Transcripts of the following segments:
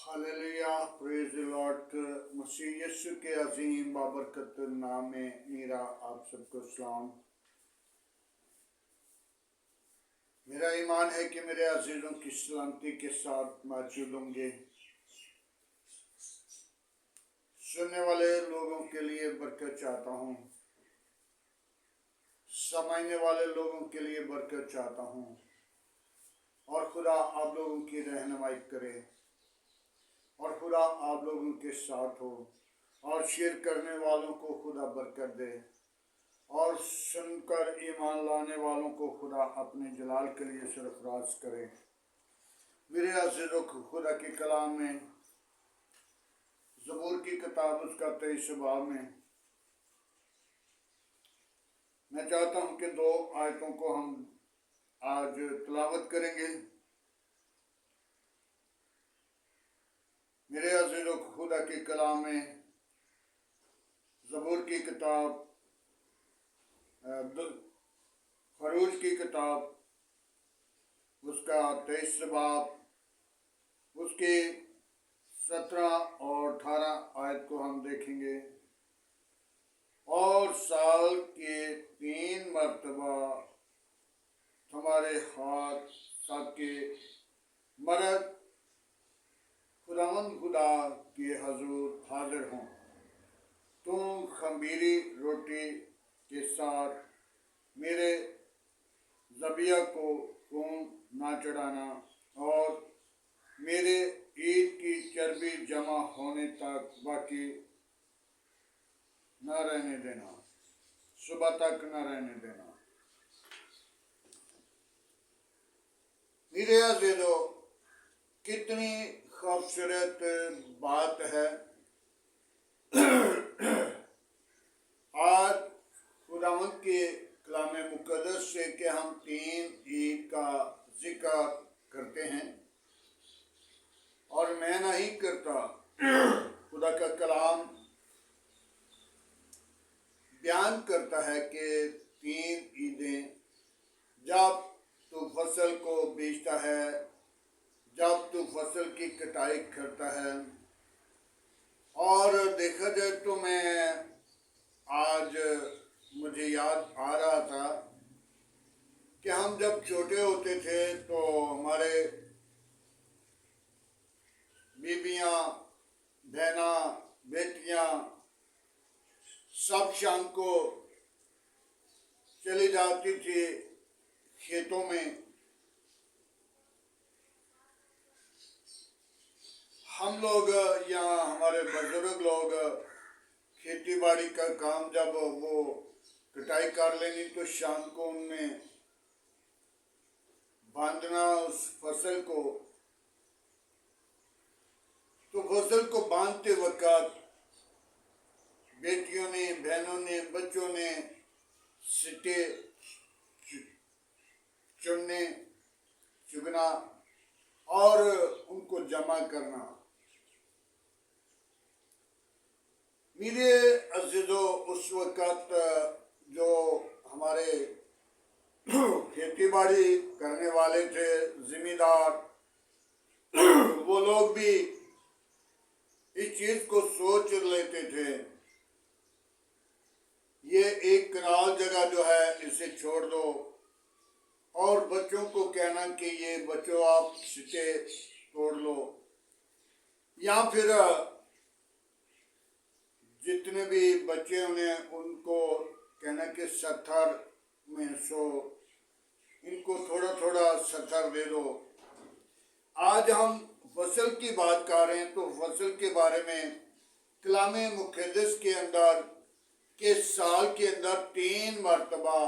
Hallelujah, praise the lord. मसीह यीशु के अजीम बाबरकत नाम में मेरा आप सबको सलाम। मेरा ईमान है कि मेरे अजीजों की सलामती के साथ मौजूद होंगे। सुनने वाले लोगों के लिए बरकत चाहता हूँ, समझने वाले लोगों के लिए बरकत चाहता हूँ और खुदा आप लोगों की रहनुमाई करे और खुदा आप लोगों के साथ हो और शेयर करने वालों को खुदा बरकत दे और सुनकर ईमान लाने वालों को खुदा अपने जलाल के लिए सरफराज करे। मेरे अज़ीज़ों को खुदा के कलाम में ज़बूर की किताब उसका 23 बाब में मैं चाहता हूँ कि 2 आयतों को हम आज तिलावत करेंगे। मेरे अज़ीज़ों को खुदा के कलाम में ज़बूर की किताब खरूज की किताब उसका 23 बाब उसके 17 और 18 आयत को हम देखेंगे। और साल के 3 मरतबा तुम्हारे हाथ सबके मर्द खुदावंद खुदा के हजूर हाजिर हों। तुम खमीरी रोटी के साथ मेरे ज़बिया को खून ना चढ़ाना और मेरे ईद की चर्बी जमा होने तक बाकी न रहने देना, सुबह तक न रहने देना। मेरे अज़ीज़ों, कितनी खूबसूरत बात है। आज खुदावंद के कलाम मुक़द्दस से कि हम 3 ईद का जिक्र करते हैं और मैं नहीं करता, खुदा का कलाम बयान करता है कि 3 ईदें, जब तू फसल को बेचता है, जब तू फसल की कटाई करता है। और देखा जाए तो मैं आज मुझे याद आ रहा था कि हम जब छोटे होते थे तो हमारे बीबियाँ, बहना, बेटियाँ सब शाम को चली जाती थी खेतों में। हम लोग या हमारे बुजुर्ग लोग खेती बाड़ी का काम जब वो कटाई कर लेनी तो शाम को उनमें बांधना उस फसल को। तो फसल को बांधते वक्त बेटियों ने, बहनों ने, बच्चों ने सिट्टे चुनने, चुगना और उनको जमा करना। मेरे अज़ीज़ों, उस वक़्त जो हमारे खेती बाड़ी करने वाले थे, ज़िम्मेदार, वो लोग भी इस चीज़ को सोच लेते थे, ये एक कनाल जगह जो है इसे छोड़ दो और बच्चों को कहना कि ये बच्चों आप सिट्टे तोड़ लो, या फिर जितने भी बच्चे उन्हें उनको कहना कि 70 में सो इनको थोड़ा थोड़ा 70 दे दो। आज हम फसल की बात कर रहे हैं तो फसल के बारे में कलाम मुक़द्दस के अंदर के साल के अंदर 3 मरतबा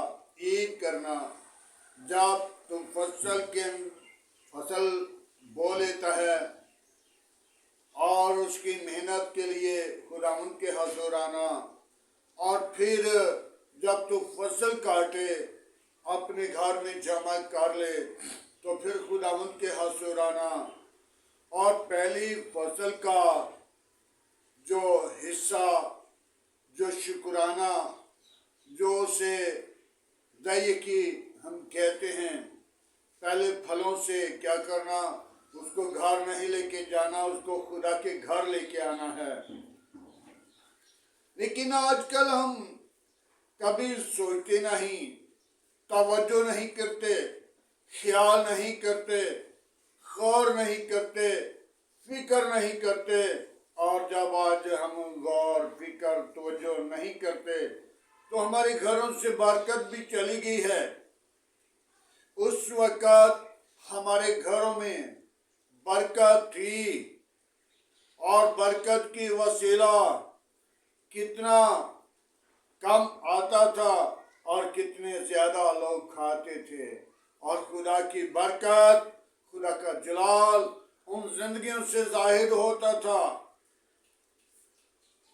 ईद करना। जब तुम फसल बो लेता है और उसकी मेहनत के लिए खुदावंद के हज़ूर आना, और फिर जब तू फसल काटे अपने घर में जमा कर ले तो फिर खुदावंद के हज़ूर आना और पहली फसल का जो हिस्सा, जो शुक्राना, जो उसे दही की हम कहते हैं, पहले फलों से क्या करना, اس کو گھر نہیں لے کے جانا، اس کو خدا کے گھر لے کے آنا ہے۔ لیکن آج کل ہم کبھی سوچتے نہیں، توجہ نہیں کرتے، خیال نہیں کرتے، غور نہیں کرتے، فکر نہیں کرتے۔ اور جب آج ہم غور فکر توجہ نہیں کرتے تو ہمارے گھروں سے برکت بھی چلی گئی ہے۔ اس وقت ہمارے گھروں میں برکت تھی، اور برکت کی وسیلہ کتنا کم آتا تھا اور کتنے زیادہ لوگ کھاتے تھے، اور خدا کی برکت، خدا کا جلال ان زندگیوں سے ظاہر ہوتا تھا۔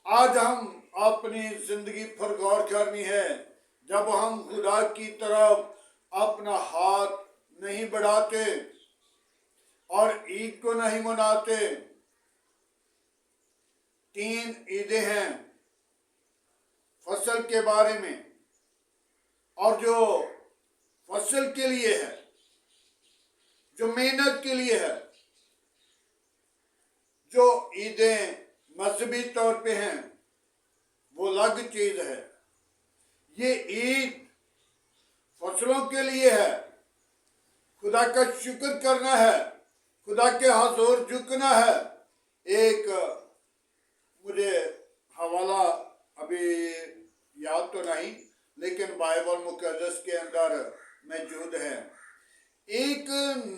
آج ہم اپنی زندگی پر غور کرنی ہے۔ جب ہم خدا کی طرف اپنا ہاتھ نہیں بڑھاتے اور عید کو نہیں مناتے، 3 عیدیں ہیں فصل کے بارے میں، اور جو فصل کے لیے ہے، جو محنت کے لیے ہے، جو عیدیں مذہبی طور پہ ہیں، وہ الگ چیز ہے۔ یہ عید فصلوں کے لیے ہے، خدا کا شکر کرنا ہے، خدا کے حضور جھکنا ہے۔ ایک مجھے حوالہ ابھی یاد تو نہیں، لیکن بائبل مقدس کے اندر موجود ہے۔ ایک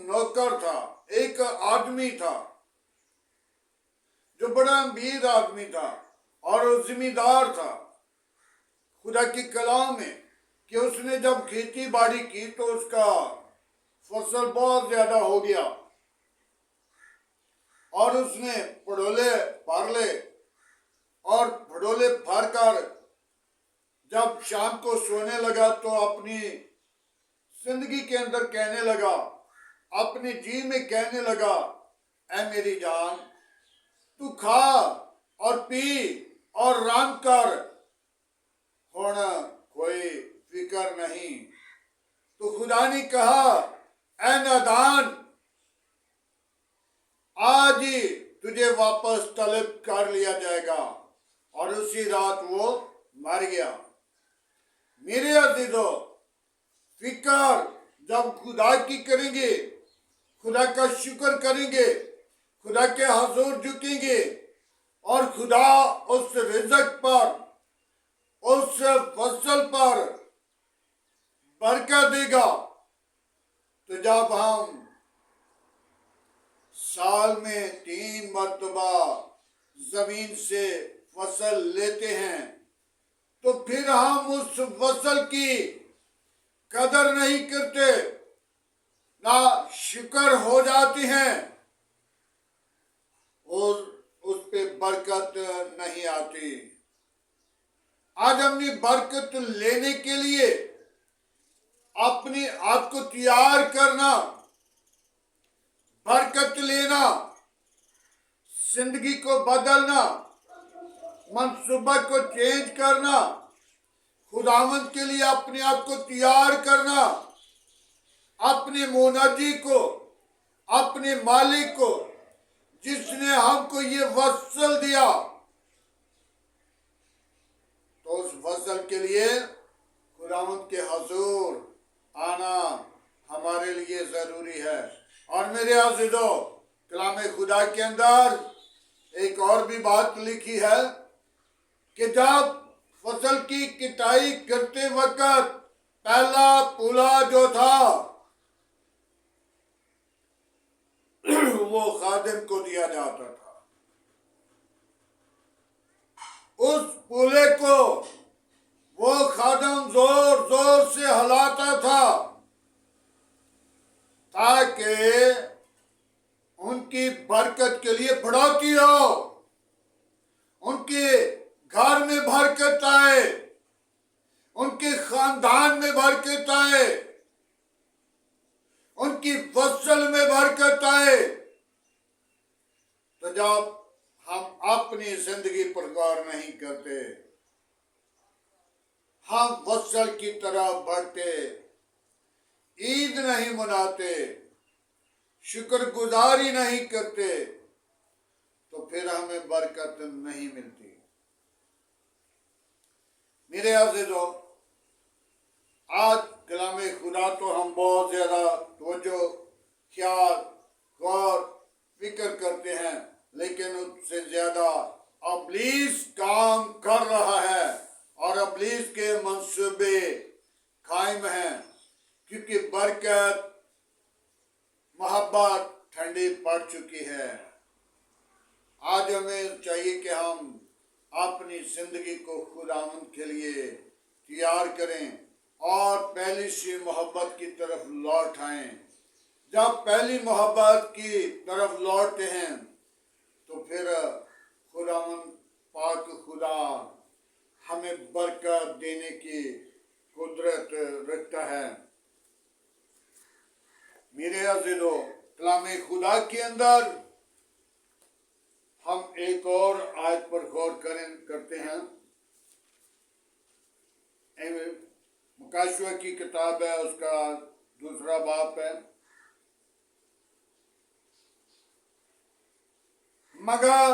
نوکر تھا، ایک آدمی تھا جو بڑا امیر آدمی تھا، اور وہ ذمہ دار تھا خدا کی کلام میں کہ اس نے جب کھیتی باڑی کی تو اس کا فصل بہت زیادہ ہو گیا، اور اس نے پھڑولے بھر لے، اور پھڑولے بھر کر جب شام کو سونے لگا تو اپنی زندگی کے اندر کہنے لگا، اپنی جی میں کہنے لگا، اے میری جان، تو کھا اور پی اور رام کر، ہونا کوئی فکر نہیں۔ تو خدا نے کہا، اے نادان، آج ہی تجھے واپس طلب کر لیا جائے گا، اور اسی رات وہ مر گیا۔ میرے عزیزو، فکر جب خدا کی کریں گے، خدا کا شکر کریں گے، خدا کے حضور جھکیں گے، اور خدا اس رزق پر، اس فصل پر برکت دے گا، تو جب ہم سال میں 3 مرتبہ زمین سے فصل لیتے ہیں تو پھر ہم اس فصل کی قدر نہیں کرتے، نہ شکر ہو جاتی ہیں، اور اس پہ برکت نہیں آتی۔ آج ہم نے برکت لینے کے لیے اپنے آپ کو تیار کرنا، برکت لینا، زندگی کو بدلنا، منصوبہ کو چینج کرنا، خداوند کے لیے اپنے آپ کو تیار کرنا، اپنے مناجی کو، اپنے مالک کو، جس نے ہم کو یہ فصل دیا، تو اس فصل کے لیے خداوند کے حضور آنا ہمارے لیے ضروری ہے۔ اور میرے عزیزو، کلام خدا کے اندر ایک اور بھی بات لکھی ہے کہ جب فصل کی کٹائی کرتے وقت پہلا پولا جو تھا وہ خادم کو دیا جاتا تھا۔ اس پولے کو وہ خادم زور زور سے ہلاتا تھا تاکہ ان کی برکت کے لیے بڑھوتری ہو، ان کے گھر میں برکت آئے، ان کے خاندان میں برکت آئے، ان کی فصل میں برکت آئے۔ تو جب ہم اپنی زندگی پر غور نہیں کرتے، ہم فصل کی طرح بڑھتے، عید نہیں مناتے، शुक्र गुजारी नहीं करते तो फिर हमें बरकत नहीं मिलती। मेरे अज़ीज़ों, आज कलाम खुदा तो हम बहुत ज़्यादा तवज्जो, ख्याल, गौर, फिक्र करते हैं, लेकिन उससे ज़्यादा इब्लीस काम कर रहा है और इब्लीस के मंसूबे कायम हैं, क्योंकि बरकत, मोहब्बत ठंडी पड़ चुकी है। आज हमें चाहिए कि हम अपनी जिंदगी को खुदावंद के लिए तैयार करें और पहली सी मोहब्बत की तरफ लौट आएं। जब पहली मोहब्बत की तरफ लौटते हैं तो फिर खुदावंद पाक खुदा हमें बरकत देने की कुदरत रखता है। मेरे अज़ीज़ों, कलाम खुदा के अंदर हम एक और आयत पर गौर करते हैं। मुकाशवा की किताब है, उसका दूसरा बाब है। मगर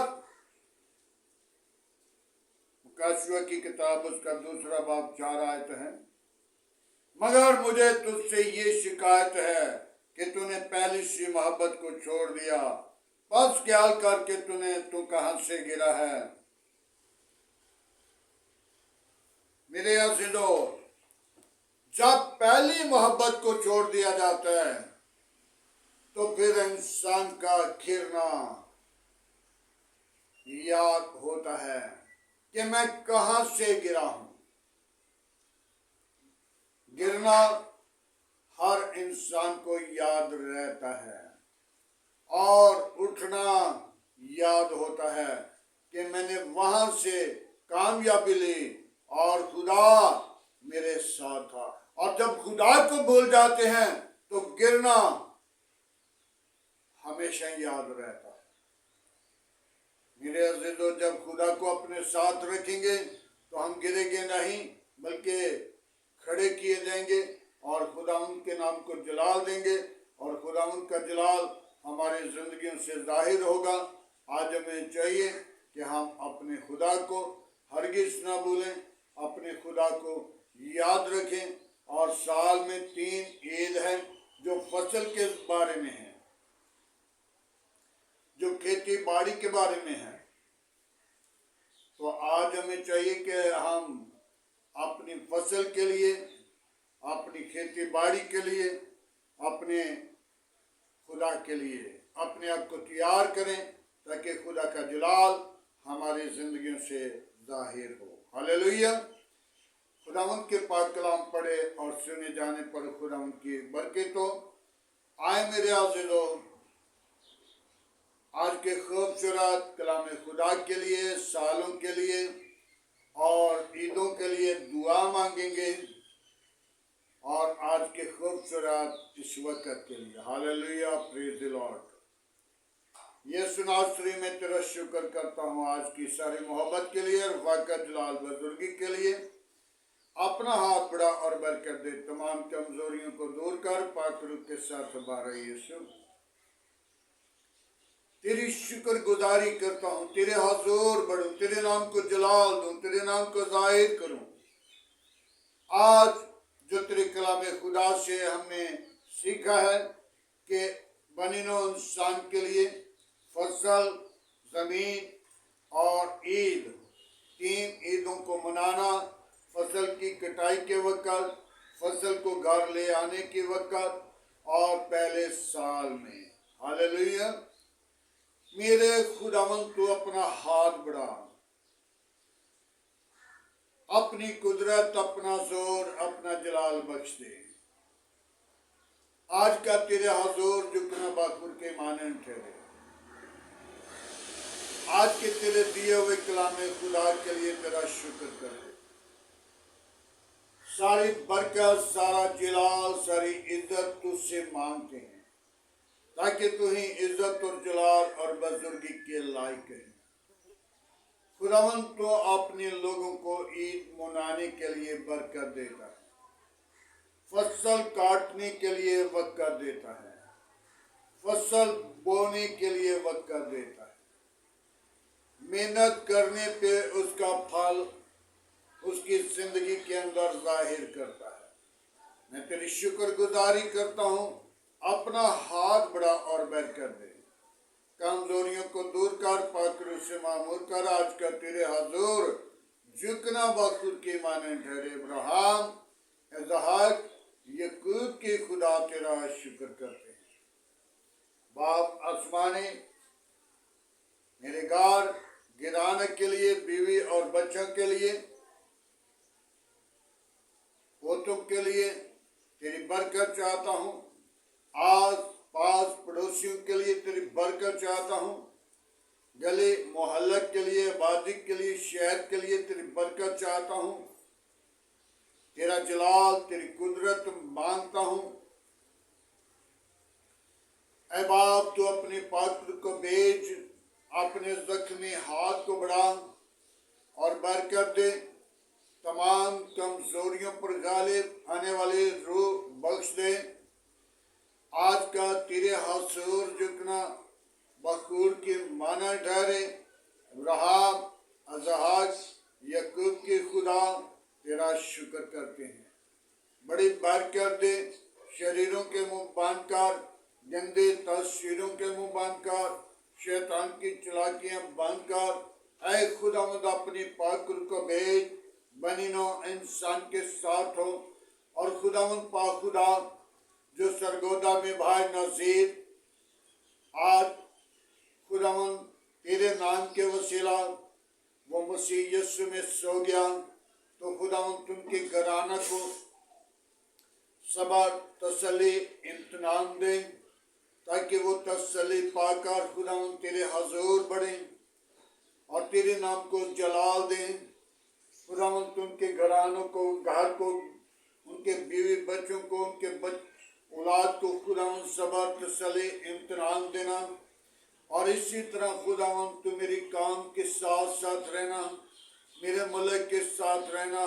मुकाशवा की किताब, उसका दूसरा बाब 4 आयत है। मगर मुझे तुझसे ये शिकायत है कि तूने पहली सी मोहब्बत को छोड़ दिया। बस ख्याल करके तू कहां से गिरा है। मेरे अज़ीज़ों, जब पहली मोहब्बत को छोड़ दिया जाता है तो फिर इंसान का गिरना याद होता है कि मैं कहां से गिरा हूं। गिरना हर इंसान को याद रहता है और उठना याद होता है कि मैंने वहां से कामयाबी ली और खुदा मेरे साथ था। और जब खुदा को भूल जाते हैं तो गिरना हमेशा याद रहता है। मेरे अज़ीज़ों, जब खुदा को अपने साथ रखेंगे तो हम गिरेंगे नहीं, बल्कि खड़े किए जाएंगे और खुदा उनके नाम को जलाल देंगे और खुदा उनका जलाल हमारे जिंदगियों से जाहिर होगा। आज हमें चाहिए कि हम अपने खुदा को हरगिज़ ना भूलें, अपने खुदा को याद रखें। और साल में 3 ईद है जो फसल के बारे में है, जो खेती बाड़ी के बारे में है। तो आज हमें चाहिए कि हम अपनी फसल के लिए, अपनी खेती बाड़ी के लिए, अपने खुदा के लिए अपने आप को तैयार करें ताकि खुदा का जलाल हमारी जिंदगियों से जाहिर हो। हालेलुया। खुदावंद के पाक कलाम पढ़े और सुने जाने पर खुदावंद की बरकत हो। आए मेरे अज़ीज़ों, आज के खूबसूरत कलाम खुदा के लिए, सालों के लिए और ईदों के लिए दुआ मांगेंगे और आज के खूबसूरत इस वक्त के लिए। Hallelujah, praise the lord. यीशु नासरी में तेरा शुक्र करता हूँ आज की सारी मोहब्बत के लिए और वाक़त जलाल बुजुर्गी के लिए। अपना हाथ बढ़ा और बरकत दे, तमाम कमजोरियों को दूर कर, पाक रूह के साथ बारह यीशु। तेरी शुक्र गुजारी करता हूँ, तेरे हुजूर बढ़ूं, तेरे नाम को जलाल दूं, तेरे नाम को जाहिर करूं। आज जो तेरे कलाम खुदा से हमने सीखा है कि बनी नौ इंसान के लिए फसल, जमीन और ईद, 3 ईदों को मनाना, फसल की कटाई के वक्त, फसल को घर ले आने के वक्त और पहले साल में। हालेलुया। मेरे खुदावंद तू अपना हाथ बढ़ा, अपनी कुदरत, अपना जोर, अपना जलाल बख्श दे। आज का तेरे हुजूर झुकना बाखुर के मानन ठहरे। आज के तेरे दिए हुए कलाम खुदा के लिए तेरा शुक्र करे। सारी बरकत, सारा जलाल, सारी इज्जत तुझसे मांगते हैं ताकि तू ही इज्जत और जलाल और बुजुर्गी के लायक है। खुदावंद तो अपने लोगों को ईद मनाने के लिए बरकत देता है, फसल काटने के लिए वक़्त देता है, फसल बोने के लिए वक्त कर देता है। मेहनत करने पे उसका फल उसकी जिंदगी के अंदर जाहिर करता है। मैं तेरी शुक्रगुजारी करता हूँ, अपना हाथ बढ़ा और बरकत दे, कमजोरियों को दूर कर, पाकरू से मामूर कर। आज का तेरे हजूर झुकना बखुद के माने ठहरे। इब्राहिम, इसहाक, याकूब के खुदा तेरा शुक्र करते हैं। बाप आसमानी, मेरे घर गिराने के लिए, बीवी और बच्चों के लिए, पोतों के लिए तेरी बरकत चाहता हूँ। आस पास पड़ोसियों के लिए तेरी बरकत चाहता हूँ। गली मोहल्ले के लिए, आबादी के लिए, शहर के लिए तेरी बरकत चाहता हूँ। तेरा जलाल, तेरी कुदरत मांगता हूँ। ऐ बाप, तू अपने पात्र को भेज, अपने जख्मी हाथ को बढ़ा और बरकत दे। तमाम कमजोरियों पर गालिब आने वाले रूह बख्श दे। आज का तेरे हजूर झुकना बखूर की माना ठहरे। इब्राहिम, इसहाक, याकूब के खुदा तेरा शुक्र करते हैं। बड़ी बरकत दे। शरीरों के मुंह बंद कर, गंदे तस्वीरों के मुंह बंद कर, शैतान की चालाकियां बंद कर। ऐ खुदावंद, अपनी पाकुर को भेज, बनिनो इंसान के साथ हो। और खुदावंद पाखुदा जो सरगोदा में भाई नजीर आज खुदावंद तेरे नाम के वसीला वो मसीह यीशु में सो गया, तो खुदावंद तुमके घराना को सबर, तसल्ली, इम्तिनान दे, ताकि वो तसल्ली पाकर खुदावंद तेरे हजूर बढ़े और तेरे नाम को जलाल दे। खुदावंद तुमके घरानों को, घर को, उनके बीवी बच्चों को, उनके औलाद को खुदावंद सबर, तसल्ली, इम्तिनान देना। और इसी तरह खुदावंद तू मेरी काम के साथ साथ रहना, मेरे मुल्क के साथ रहना,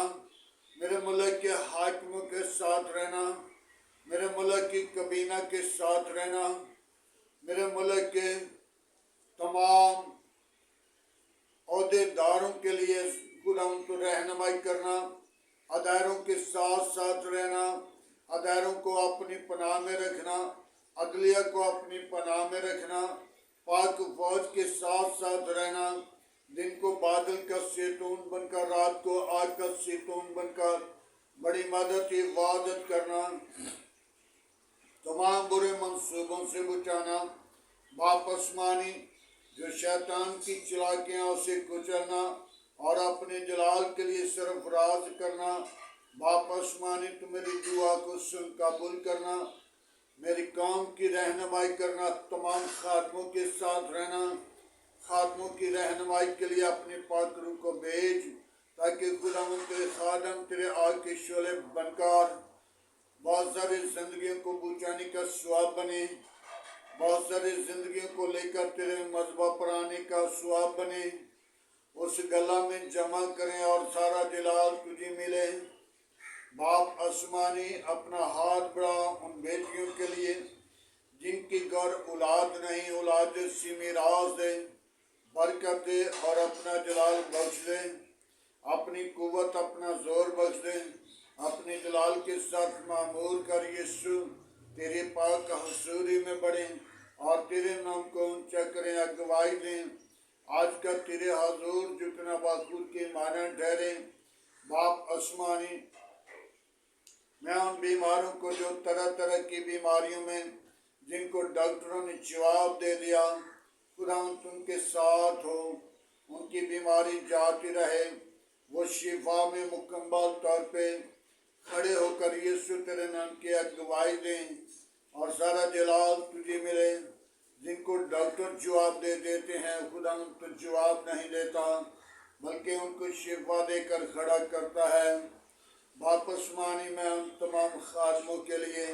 मेरे मुल्क के हाकिमों के साथ रहना, मेरे मुल्क की कबीना के साथ रहना, मेरे मुल्क के तमाम ओहदेदारों के लिए खुदावंद तू रहनुमाई करना, अदारों के साथ साथ रहना, अदारों को अपनी पनाह में रखना, अदलिया को अपनी पनाह में रखना, पाक फौज के साथ साथ रहना, दिन को बादल का सेतून बनकर, रात को आग का सेतून बनकर बड़ी मदद इबादत करना, तमाम बुरे मंसूबों से बचाना। बाप आसमानी, जो शैतान की चालाकियां उसे कुचलना और अपने जलाल के लिए सरफराज करना। बाप आसमानी, तू मेरी दुआ को सुन कबूल करना, मेरी काम की रहनुमाई करना, तमाम खातमों के साथ रहना। खातमों की रहनुमाई के लिए अपने पात्रों को भेज, ताकि खुदावंद तेरे खादम तेरे आग के शोले बनकर बहुत सारी जिंदगियों को बुझाने का स्वाब बने, बहुत सारी जिंदगियों को लेकर तेरे मजबा पर आने का स्वाब बने। उस गला में जमा करें और सारा जलाल तुझे मिले। बाप आसमानी, अपना हाथ बढ़ा उन बेटियों के लिए जिनकी घर औलाद नहीं, औलाद सी मीरास दे, बरकत दे और अपना जलाल बख्श दे, अपनी कुव्वत, अपना जोर बख्श दे, अपने जलाल के साथ मामूर कर। यीशु तेरे पाक हसूरी में बढ़े और तेरे नाम को ऊंचा करें, अगुवाई दें। आज का तेरे हजूर झुकना बाखूर के माना ठहरे। बाप आसमानी, मैं उन बीमारों को जो तरह तरह की बीमारियों में जिनको डॉक्टरों ने जवाब दे दिया, खुदा उनके साथ हो, उनकी बीमारी जाती रहे, वो शिफा में मुकम्मल तौर पे खड़े होकर यीशु तेरे नाम की अगुवाई दें और सारा जलाल तुझे मिले। जिनको डॉक्टर जवाब दे देते हैं, खुदा उनको जवाब नहीं देता, बल्कि उनको शिफा देकर खड़ा करता है। वापस मानी, मैं उन तमाम खादमों के लिए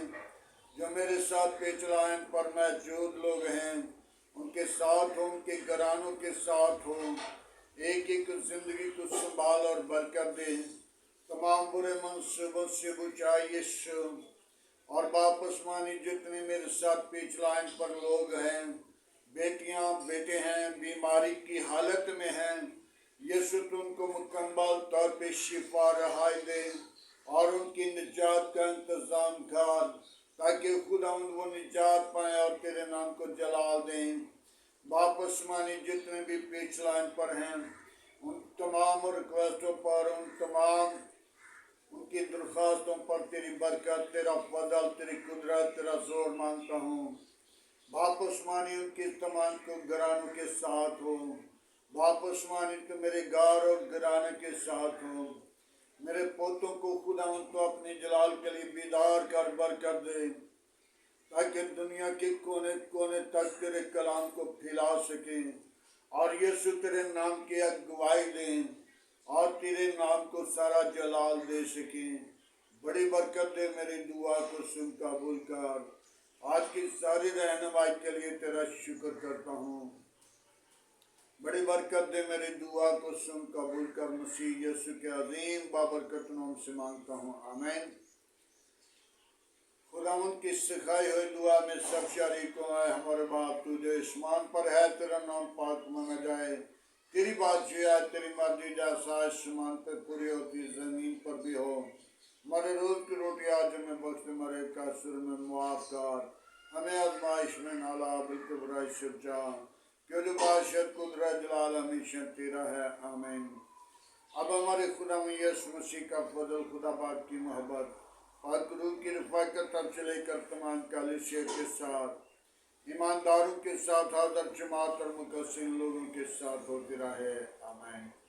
जो मेरे साथ पेचलाइन पर मौजूद लोग हैं, उनके साथ हो, उनके घरानों के साथ हो, एक एक जिंदगी को संभाल और बरकत दे। तमाम बुरे मंसूबों से बचाए यीशु اور باپ آسمانی جتنے میرے ساتھ پیچ لائن پر لوگ ہیں، بیٹیاں بیٹے ہیں، بیماری کی حالت میں ہیں، یسوع تو ان کو مکمل طور پہ شفا رہائی دے اور ان کی نجات کا انتظام کر، تاکہ خداوند وہ نجات پائیں اور تیرے نام کو جلال دیں۔ باپ آسمانی جتنے بھی پیچ لائن پر ہیں، ان تمام ریکویسٹوں پر، ان تمام ان کی درخواستوں پر تیری برکت، تیرا فضل، تیری قدرت، تیرا زور مانگتا ہوں۔ باپ آسمانی ان کی تمام کو گھرانوں کے ساتھ ہو، باپ آسمانی تو میرے گھر اور گھرانے کے ساتھ ہو، میرے پوتوں کو خدا ان کو اپنی جلال کے لیے بیدار کر برکت دے، تاکہ دنیا کے کونے کونے تک تیرے کلام کو پھیلا سکیں اور یسوع تیرے نام کی گواہی دیں اور تیرے نام کو سارا جلال دے سکیں۔ بڑی برکت دے، میری دعا کو سن قبول کر۔ آج کی ساری رہنمائی کے لیے تیرا شکر کرتا ہوں۔ بڑی برکت دے، میری دعا کو سن قبول کر، مسیح یسوع کے عظیم بابرکت نام سے مانگتا ہوں، آمین۔ خداوند کی سکھائی ہوئی دعا میں سب شریکوں آئے۔ ہمارے باپ تو جو اسمان پر ہے، تیرا نام پاک مانا جائے، تیری بادشاہت، تیری مرضی جیسا آسمان پہ پوری ہوتی زمین پر بھی ہو۔ ہمارے روز کی روٹی آج ہمیں بخش، ہمارے قصور میں معاف کر، ہمیں آزمائش میں نہ لا بلکہ برائی سے بچا، کہ جو بادشاہت، قدرت، جلال ہمیشہ تیرا ہے، آمین۔ اب ہمارے خدا یسوع مسیح کا فضل، خدا باپ کی محبت، پاک روح کی رفاقت اب سے لے کر تمام کلیسیا کے ساتھ، ایمانداروں کے ساتھ، حاضر جماعت اور مقصرین لوگوں کے ساتھ ہوتی رہے، آمین۔